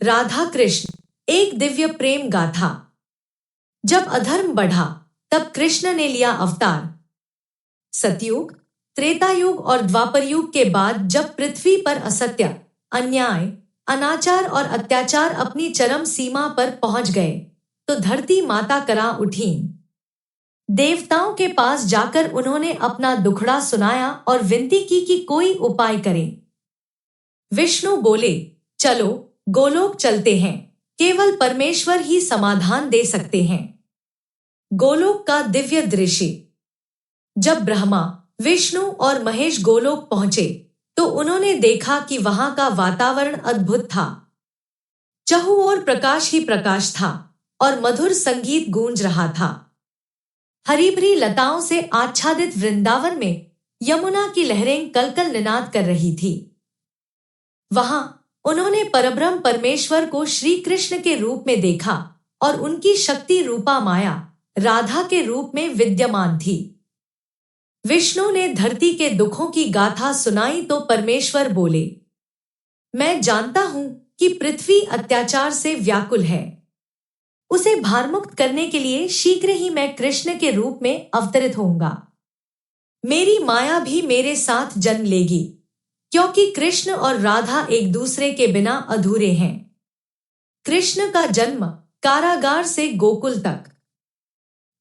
राधा कृष्ण एक दिव्य प्रेम गाथा। जब अधर्म बढ़ा तब कृष्ण ने लिया अवतार। सतयुग, त्रेतायुग और द्वापर युग के बाद जब पृथ्वी पर असत्य, अन्याय, अनाचार और अत्याचार अपनी चरम सीमा पर पहुंच गए तो धरती माता करा उठी। देवताओं के पास जाकर उन्होंने अपना दुखड़ा सुनाया और विनती की कि कोई उपाय करे। विष्णु बोले, चलो गोलोक चलते हैं, केवल परमेश्वर ही समाधान दे सकते हैं। गोलोक का दिव्य दृश्य। जब ब्रह्मा, विष्णु और महेश गोलोक पहुंचे तो उन्होंने देखा कि वहां का वातावरण अद्भुत था। चहुओर प्रकाश ही प्रकाश था और मधुर संगीत गूंज रहा था। हरी भरी लताओं से आच्छादित वृंदावन में यमुना की लहरें कलकल निनाद कर रही थी। वहां उन्होंने परब्रह्म परमेश्वर को श्री कृष्ण के रूप में देखा और उनकी शक्ति रूपा माया राधा के रूप में विद्यमान थी। विष्णु ने धरती के दुखों की गाथा सुनाई तो परमेश्वर बोले, मैं जानता हूं कि पृथ्वी अत्याचार से व्याकुल है। उसे भारमुक्त करने के लिए शीघ्र ही मैं कृष्ण के रूप में अवतरित होऊंगा। मेरी माया भी मेरे साथ जन्म लेगी, क्योंकि कृष्ण और राधा एक दूसरे के बिना अधूरे हैं। कृष्ण का जन्म कारागार से गोकुल तक।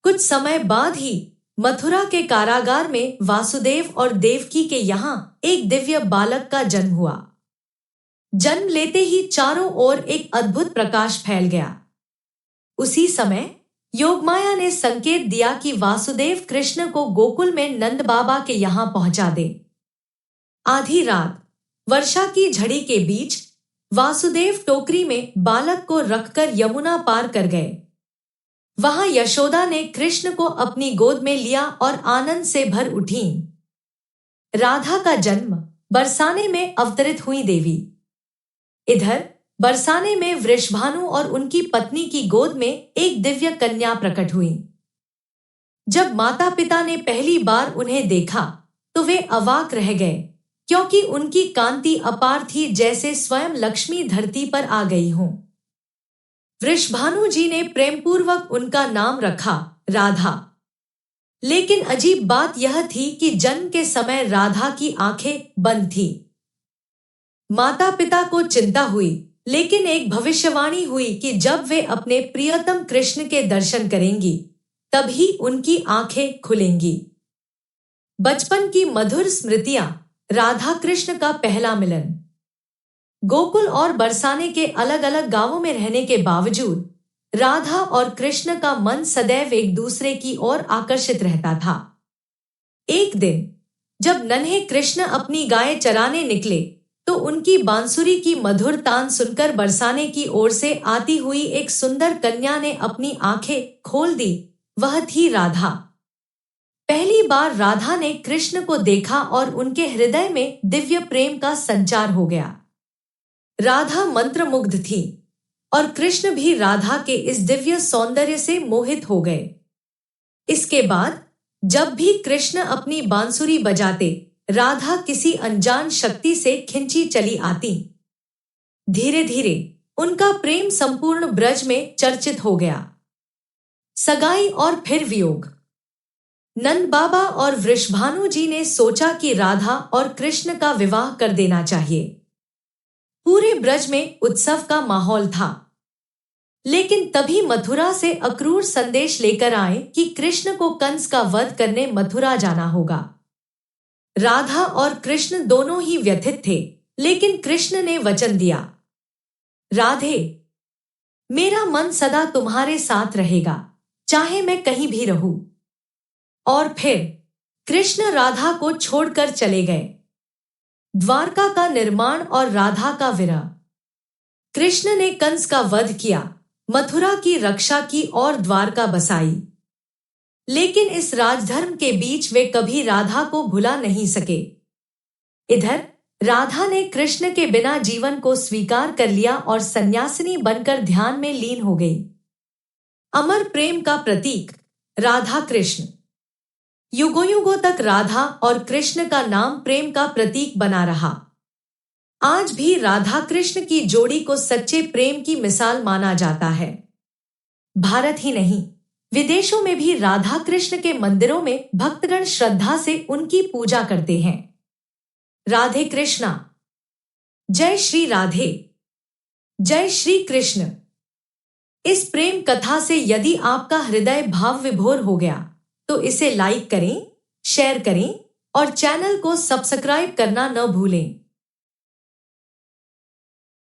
कुछ समय बाद ही मथुरा के कारागार में वासुदेव और देवकी के यहाँ एक दिव्य बालक का जन्म हुआ। जन्म लेते ही चारों ओर एक अद्भुत प्रकाश फैल गया। उसी समय योगमाया ने संकेत दिया कि वासुदेव कृष्ण को गोकुल में नंद बाबा के यहाँ पहुंचा दे। आधी रात वर्षा की झड़ी के बीच वासुदेव टोकरी में बालक को रखकर यमुना पार कर गए। वहां यशोदा ने कृष्ण को अपनी गोद में लिया और आनंद से भर उठी। राधा का जन्म बरसाने में अवतरित हुई देवी। इधर बरसाने में वृषभानु और उनकी पत्नी की गोद में एक दिव्य कन्या प्रकट हुई। जब माता पिता ने पहली बार उन्हें देखा तो वे अवाक रह गए, क्योंकि उनकी कांति अपार थी, जैसे स्वयं लक्ष्मी धरती पर आ गई हो। वृषभानु जी ने प्रेमपूर्वक उनका नाम रखा राधा। लेकिन अजीब बात यह थी कि जन्म के समय राधा की आंखें बंद थी। माता पिता को चिंता हुई, लेकिन एक भविष्यवाणी हुई कि जब वे अपने प्रियतम कृष्ण के दर्शन करेंगी तभी उनकी आंखें खुलेंगी। बचपन की मधुर स्मृतियां, राधा कृष्ण का पहला मिलन। गोकुल और बरसाने के अलग अलग गांवों में रहने के बावजूद राधा और कृष्ण का मन सदैव एक दूसरे की ओर आकर्षित रहता था। एक दिन जब नन्हे कृष्ण अपनी गाय चराने निकले तो उनकी बांसुरी की मधुर तान सुनकर बरसाने की ओर से आती हुई एक सुंदर कन्या ने अपनी आंखें खोल दी। वह थी राधा। पहली बार राधा ने कृष्ण को देखा और उनके हृदय में दिव्य प्रेम का संचार हो गया। राधा मंत्रमुग्ध थी और कृष्ण भी राधा के इस दिव्य सौंदर्य से मोहित हो गए। इसके बाद जब भी कृष्ण अपनी बांसुरी बजाते, राधा किसी अनजान शक्ति से खिंची चली आती। धीरे धीरे उनका प्रेम संपूर्ण ब्रज में चर्चित हो गया। सगाई और फिर वियोग। नंद बाबा और वृषभानु जी ने सोचा कि राधा और कृष्ण का विवाह कर देना चाहिए। पूरे ब्रज में उत्सव का माहौल था। लेकिन तभी मथुरा से अक्रूर संदेश लेकर आए कि कृष्ण को कंस का वध करने मथुरा जाना होगा। राधा और कृष्ण दोनों ही व्यथित थे, लेकिन कृष्ण ने वचन दिया, राधे, मेरा मन सदा तुम्हारे साथ रहेगा, चाहे मैं कहीं भी रहूं। और फिर कृष्ण राधा को छोड़कर चले गए। द्वारका का निर्माण और राधा का विरह। कृष्ण ने कंस का वध किया, मथुरा की रक्षा की और द्वारका बसाई। लेकिन इस राजधर्म के बीच वे कभी राधा को भुला नहीं सके। इधर राधा ने कृष्ण के बिना जीवन को स्वीकार कर लिया और सन्यासिनी बनकर ध्यान में लीन हो गई। अमर प्रेम का प्रतीक राधा कृष्ण। युगों युगों तक राधा और कृष्ण का नाम प्रेम का प्रतीक बना रहा। आज भी राधा कृष्ण की जोड़ी को सच्चे प्रेम की मिसाल माना जाता है। भारत ही नहीं, विदेशों में भी राधा कृष्ण के मंदिरों में भक्तगण श्रद्धा से उनकी पूजा करते हैं। राधे कृष्णा। जय श्री राधे। जय श्री कृष्ण। इस प्रेम कथा से यदि आपका हृदय भाव विभोर हो गया तो इसे लाइक करें, शेयर करें और चैनल को सब्सक्राइब करना न भूलें।